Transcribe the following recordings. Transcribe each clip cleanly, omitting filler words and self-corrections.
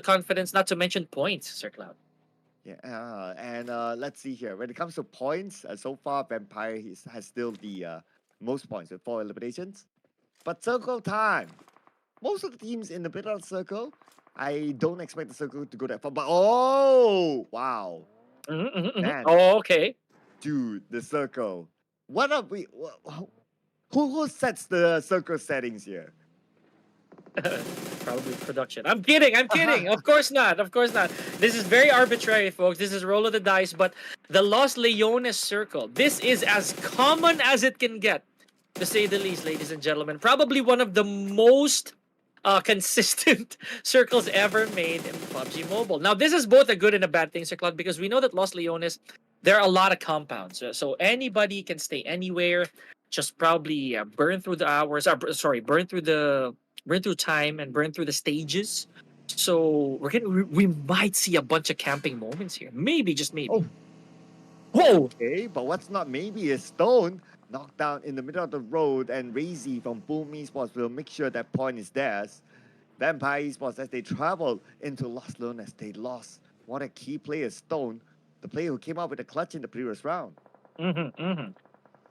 of confidence, not to mention points, Sir Cloud. Yeah, and let's see here. When it comes to points, so far Vampire has still the most points with 4 eliminations. But circle time. Most of the teams in the middle of the circle, I don't expect the circle to go that far. But oh, wow, man, Oh, okay. dude, the circle. What are we? Who sets the circle settings here? Probably production. I'm kidding. I'm kidding. Of course not. Of course not. This is very arbitrary, folks. This is roll of the dice. But the Los Leones circle. This is as common as it can get, to say the least, ladies and gentlemen. Probably one of the most consistent circles ever made in PUBG Mobile. Now, this is both a good and a bad thing, Sir Claude, because we know that Los Leones, there are a lot of compounds. So anybody can stay anywhere. Just probably burn through the hours. Sorry, burn through time and burn through the stages. So we might see a bunch of camping moments here. Maybe, just maybe. Oh. Whoa! Okay, but what's not maybe is Stone knocked down in the middle of the road, and Razy from Boom Esports will make sure that point is theirs. Vampire Esports, as they travel into Lost Leones, they lost one of the key players, Stone, the player who came out with a clutch in the previous round.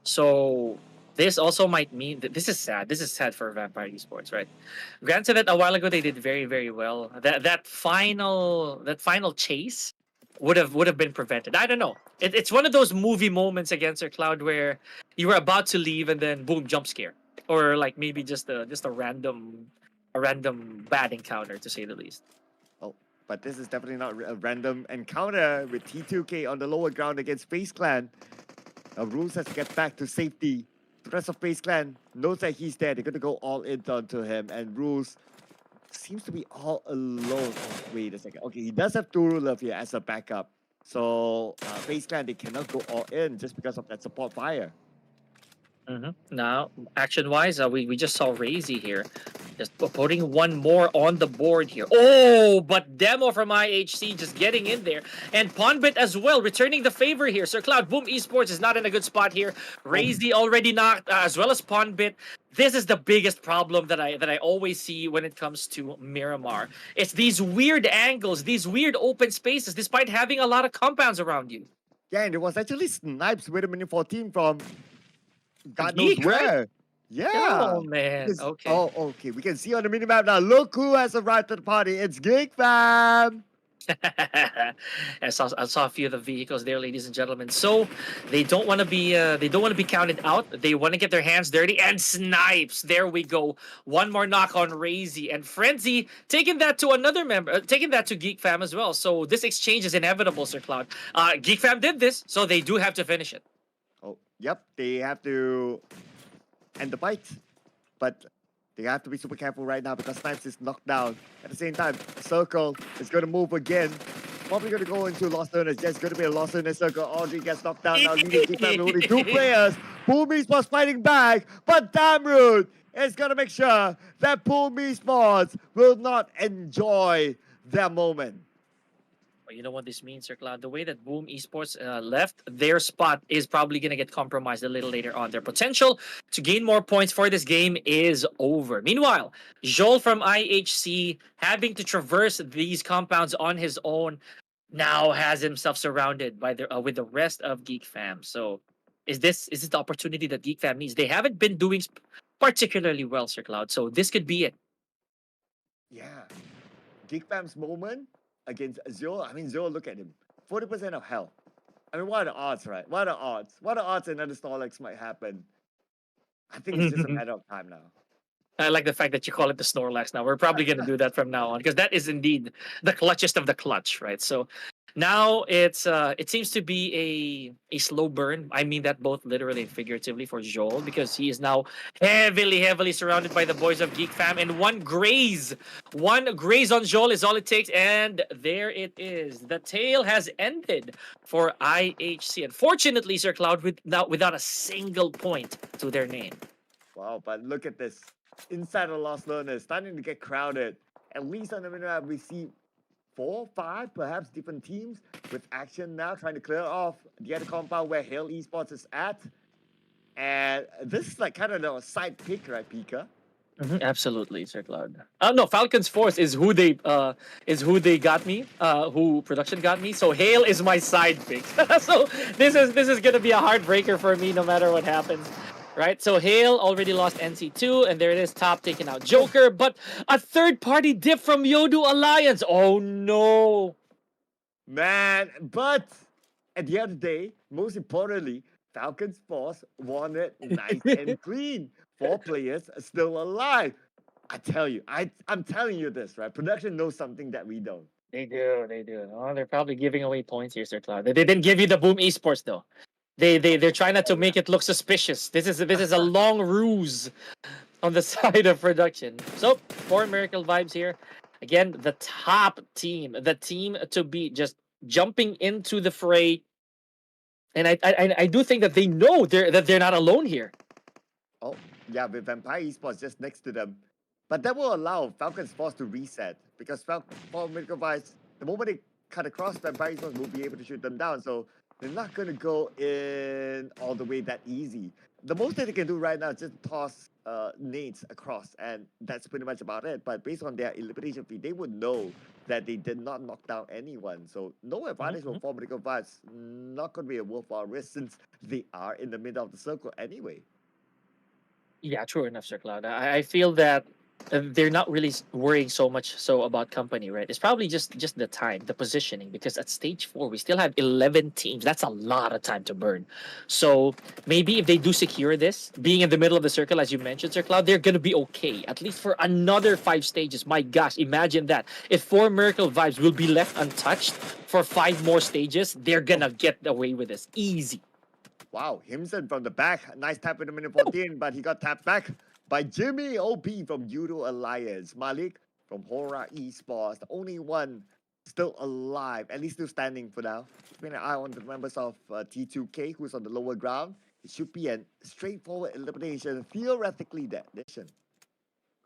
So this also might mean that this is sad. This is sad for Vampire Esports, right? Granted that a while ago they did very, very well. That final chase would have been prevented. I don't know. It's one of those movie moments against Sir Cloud where you were about to leave and then boom, jump scare, or like maybe just a random bad encounter, to say the least. Oh, but this is definitely not a random encounter with T2K on the lower ground against FaZe Clan. Rules has to get back to safety. The rest of FaZe Clan knows that he's there. They're going to go all in onto him. And Rules seems to be all alone. Oh, wait a second. Okay, he does have Turu Love here as a backup. So FaZe Clan, they cannot go all in just because of that support fire. Now, action-wise, we just saw Razy here, just putting one more on the board here. Oh, but Demo from IHC just getting in there, and Ponbit as well, returning the favor here. Sir Cloud, Boom Esports is not in a good spot here. Razy already knocked, as well as Ponbit. This is the biggest problem that I always see when it comes to Miramar. It's these weird angles, these weird open spaces, despite having a lot of compounds around you. Yeah, and it was actually snipes with a minute 14 from God knows Geek, right? where. Yeah. Oh man. Okay. Oh, okay. We can see on the minimap now. Look who has arrived at the party. It's Geek Fam. I saw a few of the vehicles there, ladies and gentlemen. So they don't want to be counted out. They want to get their hands dirty, and snipes. There we go. One more knock on Razy, and Frenzy taking that to another member, taking that to Geek Fam as well. So this exchange is inevitable, Sir Cloud. Geek Fam did this, so they do have to finish it. Oh, yep. They have to end the fight, but they have to be super careful right now because Snipes is knocked down. At the same time, Circle is going to move again. Probably going to go into Lost Learners. Just going to be a Lost Learners Circle. Audrey gets knocked down now, leading Geek Fam with only 2 players. Pool Sports fighting back, but Damrude is going to make sure that Pool Sports will not enjoy their moment. Well, you know what this means, Sir Cloud? The way that Boom Esports left, their spot is probably going to get compromised a little later on. Their potential to gain more points for this game is over. Meanwhile, Joel from IHC, having to traverse these compounds on his own, now has himself surrounded by with the rest of Geek Fam. So, is this the opportunity that Geek Fam needs? They haven't been doing particularly well, Sir Cloud. So this could be it. Yeah. Geek Fam's moment against Zero. I mean, Zero, look at him. 40% of health. I mean, what are the odds, right? What are the odds? What are the odds another Snorlax might happen? I think it's just a matter of time now. I like the fact that you call it the Snorlax now. We're probably going to do that from now on because that is indeed the clutchest of the clutch, right? So now it seems to be a slow burn. I mean that both literally and figuratively for Joel because he is now heavily surrounded by the boys of Geek Fam, and one graze on Joel is all it takes, and there it is. The tale has ended for IHC. Unfortunately, Sir Cloud, without a single point to their name. Wow, but look at this. Inside of Lost Learners, starting to get crowded. At least on the minimap, we see 4, 5, perhaps different teams with action now, trying to clear off the other compound where Hail Esports is at. And this is like kind of a side pick, right, Pika? Absolutely, Sir Cloud. No, Falcons Force is who they got me. Who production got me. So Hale is my side pick. So this is gonna be a heartbreaker for me no matter what happens. Right, so Hale already lost NC2, and there it is, top taking out Joker, but a third party dip from Yodu Alliance. Oh no! Man, but at the end of the day, most importantly, Falcons Force won it nice and clean. 4 players are still alive. I tell you, I'm telling you this, right? Production knows something that we don't. They do. Oh, they're probably giving away points here, Sir Cloud. They didn't give you the Boom Esports though. They're trying not to make it look suspicious. This is a long ruse on the side of production. So, 4 Miracle Vibes here. Again, the top team, the team to beat, just jumping into the fray. And I do think that they know they're not alone here. Oh, yeah, with Vampire Esports just next to them. But that will allow Falcons Force to reset because for Medical Vice, the moment they cut across, Vampire Esports will be able to shoot them down. So they're not going to go in all the way that easy. The most that they can do right now is just toss nades across, and that's pretty much about it. But based on their elimination feed, they would know that they did not knock down anyone. So no advantage for Four Medical Vice. Not going to be a worthwhile risk since they are in the middle of the circle anyway. Yeah, true enough, Sir Cloud. I feel that they're not really worrying so much so about company, right? It's probably just the time, the positioning, because at stage 4 we still have 11 teams. That's a lot of time to burn. So maybe if they do secure this, being in the middle of the circle, as you mentioned, Sir Cloud, they're gonna be okay at least for another 5 stages. My gosh, imagine that! If 4 Miracle Vibes will be left untouched for 5 more stages, they're gonna get away with this easy. Wow, Himson from the back. Nice tap in the minute 14, but he got tapped back by Jimmy OP from Judo Alliance. Malik from Hora Esports, the only one still alive, at least still standing for now. Keeping an eye on the members of T2K, who's on the lower ground. It should be a straightforward elimination, theoretically, that mission.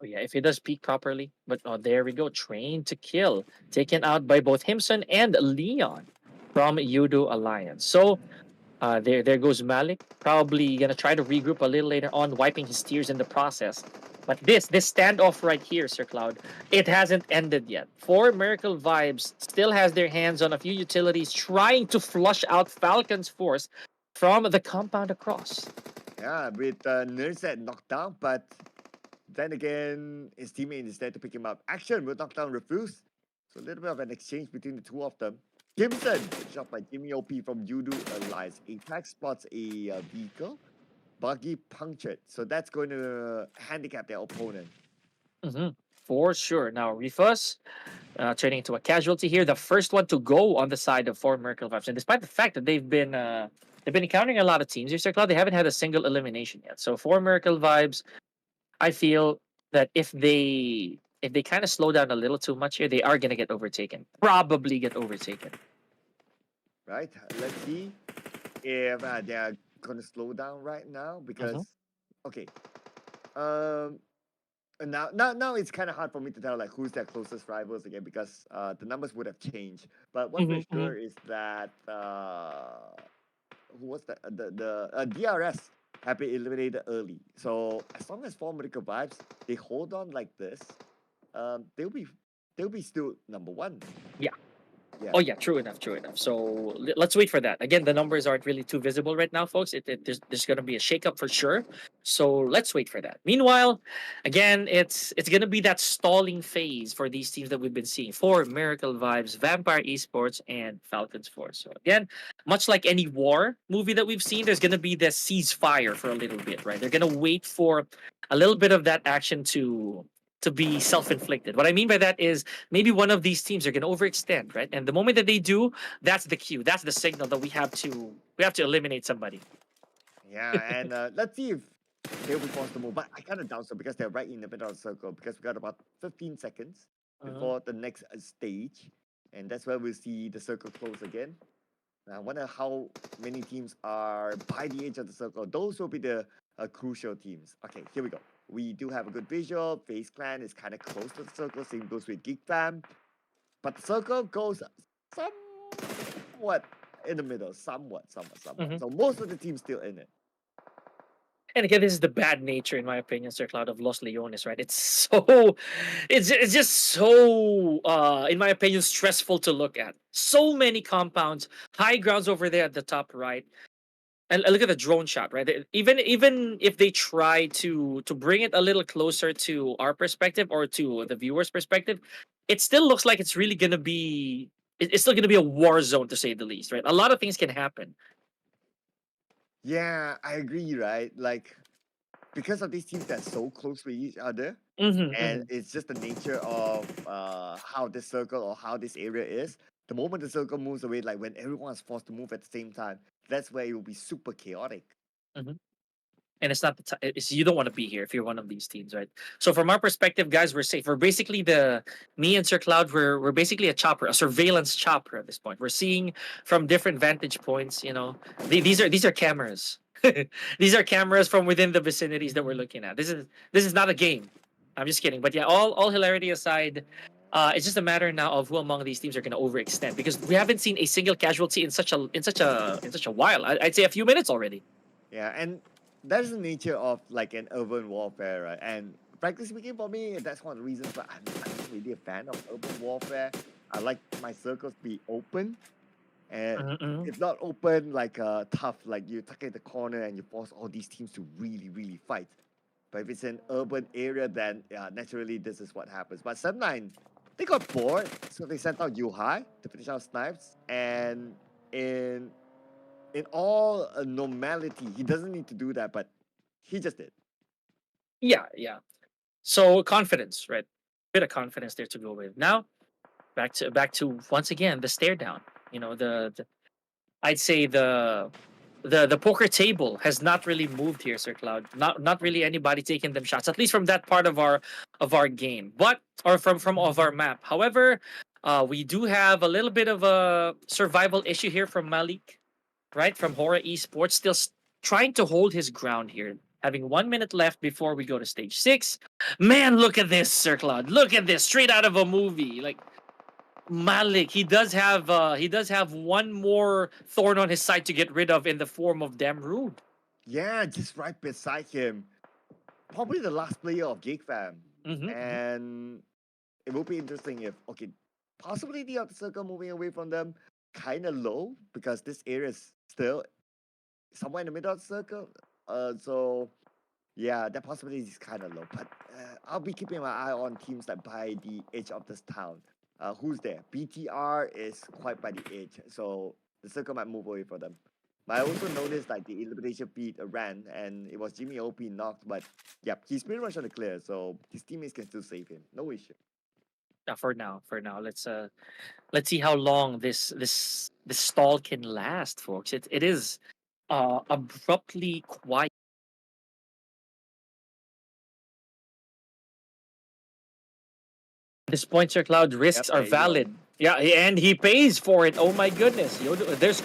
Oh yeah, if he does peak properly. But oh, there we go. Train to kill. Taken out by both Himson and Leon from Yudo Alliance. So there goes Malik. Probably gonna try to regroup a little later on, wiping his tears in the process. But this standoff right here, Sir Cloud, it hasn't ended yet. 4 Miracle Vibes still has their hands on a few utilities, trying to flush out Falcon's force from the compound across. Yeah, with Nurset knocked down, but then again, his teammate is there to pick him up. Action will knock down refuse. So a little bit of an exchange between the two of them. Gibson, shot by Jimmy OP from Judo Alliance. Apex spots a vehicle. Buggy punctured. So that's going to handicap their opponent. For sure. Now, Rifus turning into a casualty here. The first one to go on the side of 4 Miracle Vibes. And despite the fact that they've been encountering a lot of teams here, Sir Cloud, they haven't had a single elimination yet. So 4 Miracle Vibes, I feel that if they kind of slow down a little too much here, they are gonna get overtaken. Probably get overtaken. Right? Let's see if they're going to slow down right now because, okay. And now it's kind of hard for me to tell like who's their closest rivals again because the numbers would have changed. But what for sure is that who was the DRS have been eliminated early. So as long as 4 Medical Vibes they hold on like this, they'll be still number one. Yeah. Yeah. Oh yeah, true enough, true enough. So let's wait for that. Again, the numbers aren't really too visible right now, folks. There's going to be a shakeup for sure. So let's wait for that. Meanwhile, again, it's going to be that stalling phase for these teams that we've been seeing. 4 Miracle Vibes, Vampire Esports, and Falcons Force. So again, much like any war movie that we've seen, there's going to be this ceasefire for a little bit, right? They're going to wait for a little bit of that action to be self-inflicted. What I mean by that is maybe one of these teams are going to overextend, right? And the moment that they do, that's the cue, that's the signal that we have to eliminate somebody. Yeah, and let's see if they'll be forced to move. But I kind of doubt so because they're right in the middle of the circle because we got about 15 seconds before the next stage. And that's where we'll see the circle close again. Now, I wonder how many teams are by the edge of the circle. Those will be the crucial teams. Okay, here we go. We do have a good visual. FaZe Clan is kind of close to the circle. Same goes with Geek Fam. But the circle goes somewhat in the middle. Somewhat. So most of the teams still in it. And again, this is the bad nature, in my opinion, Sir Cloud, of Los Leones, right? It's so, it's just so, in my opinion, stressful to look at. So many compounds, high grounds over there at the top right, and look at the drone shot, right? Even if they try to bring it a little closer to our perspective or to the viewer's perspective, it still looks like it's really gonna be. It's still gonna be a war zone, to say the least, right? A lot of things can happen. Yeah, I agree, right? Like, because of these teams that are so close with each other, Hmm, and hmm. it's just the nature of how this circle or how this area is. The moment the circle moves away, like when everyone is forced to move at the same time, that's where it will be super chaotic. Hmm. And it's not the it's, you don't want to be here if you're one of these teams, right? So from our perspective, guys, we're safe. We're basically the me and Sir Cloud. We're basically a chopper, a surveillance chopper at this point. We're seeing from different vantage points. You know, these are cameras. These are cameras from within the vicinities that we're looking at. This is not a game. I'm just kidding. But yeah, all hilarity aside, it's just a matter now of who among these teams are going to overextend, because we haven't seen a single casualty in such a while. I'd say a few minutes already. Yeah, and that's the nature of like an urban warfare, right? And frankly speaking, for me, that's one of the reasons why I'm not really a fan of urban warfare. I like my circles to be open, and Mm-mm. it's not open like tough, like you tuck in the corner and you force all these teams to really, really fight. But if it's an urban area, then yeah, naturally this is what happens. But Sunline, they got bored, so they sent out Yuhai to finish out snipes. And in in all normality, he doesn't need to do that, but he just did. Yeah, yeah. So confidence, right? Bit of confidence there to go with. Now back to once again the stare down. You know, the I'd say the poker table has not really moved here, Sir Cloud. Not really anybody taking them shots, at least from that part of our game, but or from of our map. However, we do have a little bit of a survival issue here from Malik, right? From Hora Esports, still trying to hold his ground here. Having 1 minute left before we go to stage 6. Man, look at this, Sir Cloud. Look at this, straight out of a movie. Like Malik, he does have one more thorn on his side to get rid of in the form of Damn Rude. Yeah, just right beside him. Probably the last player of Gig Fam. Mm-hmm. And it will be interesting if, okay, possibility of the circle moving away from them kind of low because this area is still somewhere in the middle of the circle. So yeah, that possibility is kind of low. But I'll be keeping my eye on teams that by the edge of this town. Who's there? BTR is quite by the edge, so the circle might move away from them. But I also noticed like the elimination feed ran, and it was Jimmy OP knocked. But yep, he's pretty much on the clear, so his teammates can still save him. No issue. For now, let's see how long this stall can last, folks. It is abruptly quiet. At this point, Sir Cloud, Yep, risks are there you go. valid. Yeah, and he pays for it. Oh my goodness. There's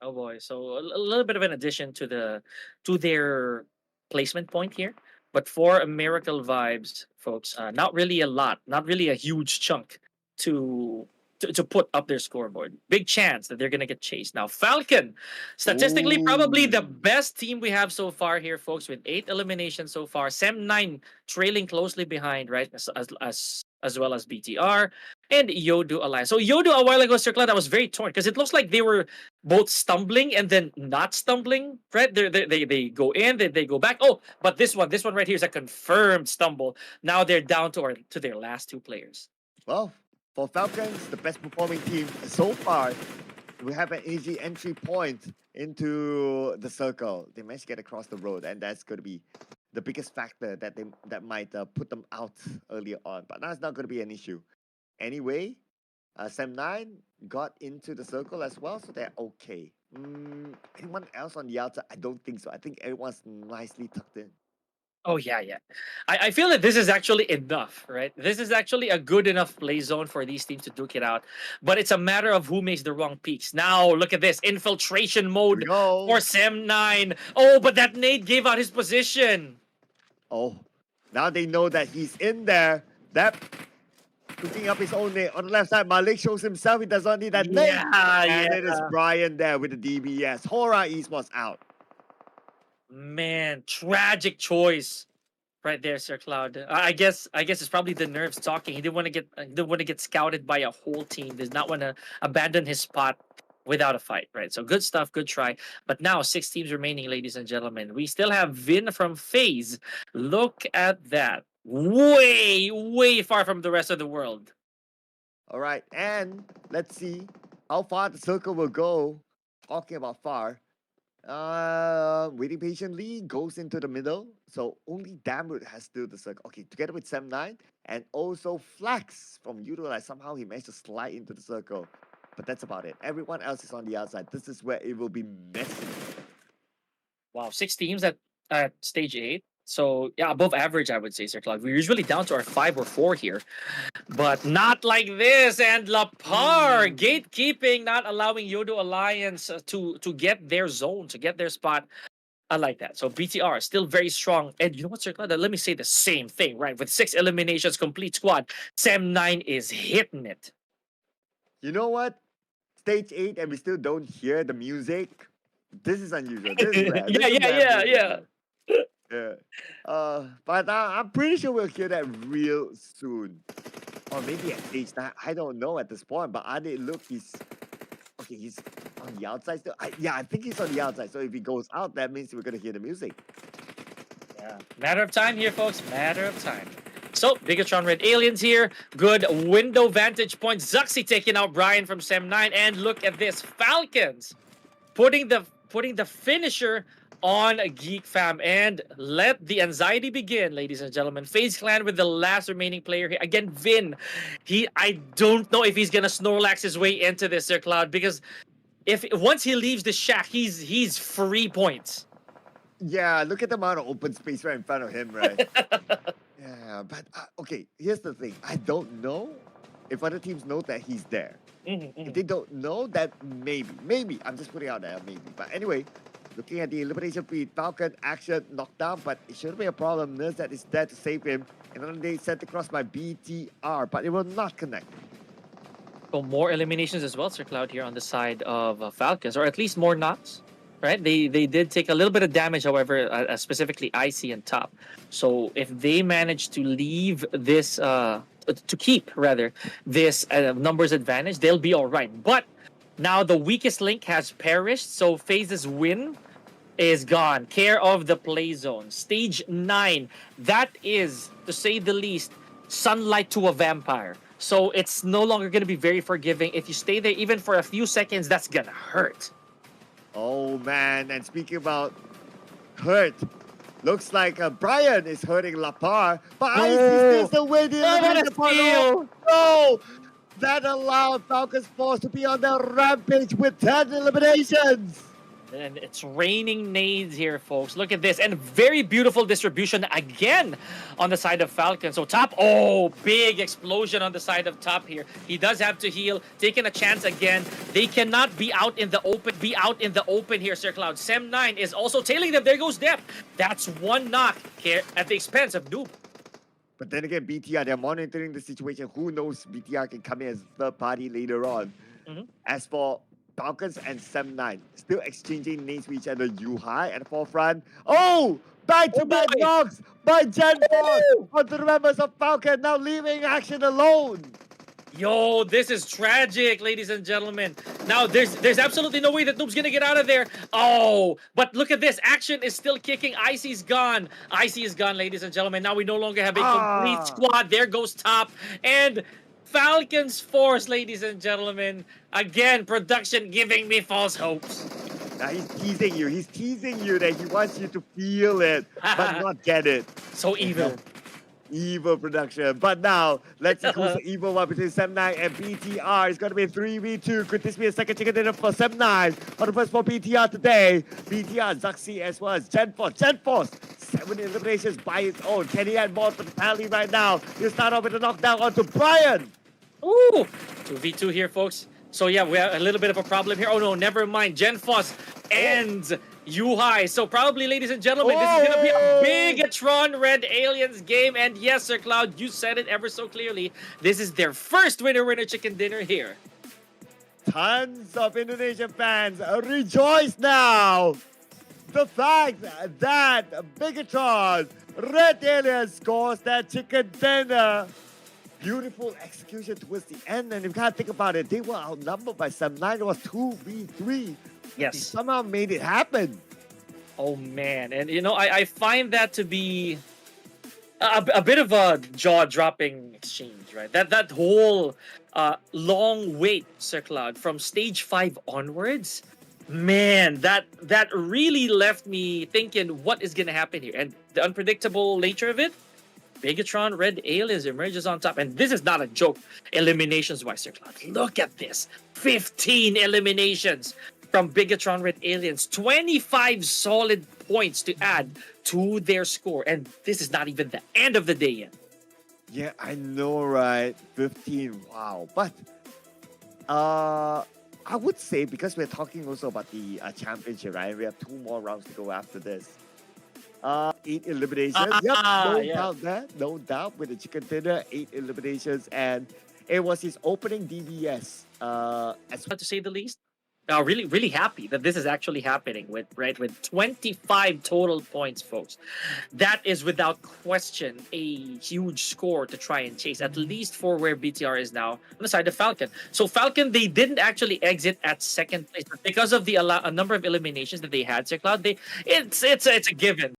oh boy. So a little bit of an addition to their placement point here. But for a Miracle Vibes, folks, not really a lot, not really a huge chunk to to put up their scoreboard. Big chance that they're gonna get chased. Now, Falcon, statistically, probably the Ooh. best team we have so far here, folks, with 8 eliminations so far. Sem9 trailing closely behind, right? As well as BTR and Yodu Alliance. So Yodu a while ago, Circle, that was very torn because it looks like they were both stumbling and then not stumbling, right? They go in, they go back. Oh, but this one right here is a confirmed stumble. Now they're down to their last 2 players. Well, for Falcons, the best performing team so far, we have an easy entry point into the circle. They managed to get across the road, and that's going to be the biggest factor that might put them out earlier on. But now it's not going to be an issue. Anyway, Sem9 got into the circle as well, so they're okay. Anyone else on the outside? I don't think so. I think everyone's nicely tucked in. Oh yeah, yeah. I feel that this is actually enough, right? This is actually a good enough play zone for these teams to duke it out. But it's a matter of who makes the wrong peaks. Now look at this infiltration Here we mode for go. Sem9. Oh, but that nade gave out his position. Oh, now they know that he's in there. That Cooking up his own nade. On the left side, Malik shows himself. He does not need that nade. Yeah, And yeah. it is Brian there with the DBS. Hora Esports out. Man, tragic choice right there, Sir Cloud. I guess it's probably the nerves talking. He didn't want to get scouted by a whole team. Does not want to abandon his spot without a fight, right? So good stuff, good try. But now 6 teams remaining, ladies and gentlemen. We still have Vin from FaZe. Look at that. Way, way far from the rest of the world. All right. And let's see how far the circle will go. Talking about far. Waiting patiently goes into the middle. So only Damroot has still the circle. Okay, together with Sam9 and also Flax from Utilize. Somehow he managed to slide into the circle. But that's about it. Everyone else is on the outside. This is where it will be messy. Wow, 6 teams at stage 8. So yeah, above average, I would say, Sir Cloud. We're usually down to our 5 or 4 here, but not like this. And Lapar gatekeeping, not allowing Yodo Alliance to get their zone, to get their spot. I like that. So BTR still very strong. And you know what, Sir Cloud? Let me say the same thing, right? With 6 eliminations, complete squad, Sam9 is hitting it. You know what? Stage 8 and we still don't hear the music. This is unusual. This is rare. This is rare. Yeah. Yeah. But I'm pretty sure we'll hear that real soon. Or maybe at stage 9. I don't know at this point. But Ade, look, he's on the outside still. I think he's on the outside. So if he goes out, that means we're going to hear the music. Yeah. Matter of time here, folks. Matter of time. So, Bigatron Red Aliens here. Good window vantage point. Zuxi taking out Brian from Sem9. And look at this. Falcons putting the finisher on Geek Fam. And let the anxiety begin, ladies and gentlemen. FaZe Clan with the last remaining player here. Again, Vin. I don't know if he's going to Snorlax his way into this, Sir Cloud. Because once he leaves the shack, he's free points. Yeah, look at the amount of open space right in front of him, right? Yeah, but okay, here's the thing. I don't know if other teams know that he's there. If they don't know, that maybe. I'm just putting out there, maybe. But anyway, looking at the elimination feed, Falcon action knocked down, but it shouldn't be a problem. Nurse that is there to save him. And then they sent across by BTR, but it will not connect. So more eliminations as well, Sir Cloud, here on the side of Falcons, or at least more knots. Right, they did take a little bit of damage, however, specifically Icy and Top. So if they manage to leave this, to keep rather this numbers advantage, they'll be all right. But now the weakest link has perished, so FaZe's win is gone. Care of the play zone, stage 9. That is, to say the least, sunlight to a vampire. So it's no longer going to be very forgiving. If you stay there even for a few seconds, that's gonna hurt. Oh man, and speaking about hurt, looks like Brian is hurting Lapar, but Icy still waiting. No! That allowed COGS4 to be on the rampage with 10 eliminations. And it's raining nades here, folks. Look at this. And very beautiful distribution again on the side of Falcon. So Top, big explosion on the side of Top here. He does have to heal, taking a chance again. They cannot be out in the open here, Sir Cloud. Sem9 is also tailing them. There goes Depth. That's one knock here at the expense of Noob. But then again, BTR, they're monitoring the situation. Who knows, BTR can come in as third party later on. As for Falcons and Sem9 still exchanging names with each other. High at the forefront. Back-to-back knocks by Gen4 onto the members of Falcon, now leaving action alone. Yo, this is tragic, ladies and gentlemen. Now, there's absolutely no way that Noob's gonna get out of there. But look at this. Action is still kicking. Icy's gone. Icy is gone, ladies and gentlemen. Now we no longer have a complete squad. There goes Top. And Falcons Force, ladies and gentlemen. Again, production giving me false hopes. Now he's teasing you. He's teasing you that he wants you to feel it, but not get it. So evil. Evil production. But now, let's see who's the evil one between Sem9 and BTR. It's going to be a 3v2. Could this be a second chicken dinner for Sem9? On the first for BTR today. BTR, Zuxi as well as Gen4. Gen4, 7 eliminations by its own. Can he add more to the tally right now? He'll start off with a knockdown onto Brian. 2v2 here, folks. So yeah, we have a little bit of a problem here. Oh no, never mind. Gen4 ends High. So probably, ladies and gentlemen, this is gonna be a Oh! Bigatron Red Aliens game. And yes, Sir Cloud, you said it ever so clearly. This is their first winner chicken dinner here. Tons of Indonesian fans rejoice now. The fact that Bigatron Red Alien scores that chicken dinner. Beautiful execution towards the end, and you can't think about it, they were outnumbered by some 9. It was 2v3. They Yes. somehow made it happen. Oh man, and you know, I find that to be a bit of a jaw-dropping exchange, right? That whole long wait, Sir Cloud, from stage 5 onwards. Man, that really left me thinking, what is gonna happen here? And the unpredictable nature of it, Bigatron Red Aliens emerges on top, and this is not a joke. Eliminations wise, Sir Cloud, look at this: 15 eliminations from Bigatron Red Aliens, 25 solid points to add to their score, and this is not even the end of the day yet. Yeah, I know, right? 15, wow. But I would say, because we're talking also about the championship, right? We have 2 more rounds to go after this. 8 eliminations. Yep, no Yeah. doubt there. No doubt with the chicken dinner, 8 eliminations, and it was his opening DBS. To say the least. Really, really happy that this is actually happening with 25 total points, folks. That is without question a huge score to try and chase, at least for where BTR is now on the side of Falcon. So Falcon, they didn't actually exit at second place, but because of the a number of eliminations that they had, Sir Cloud, it's a given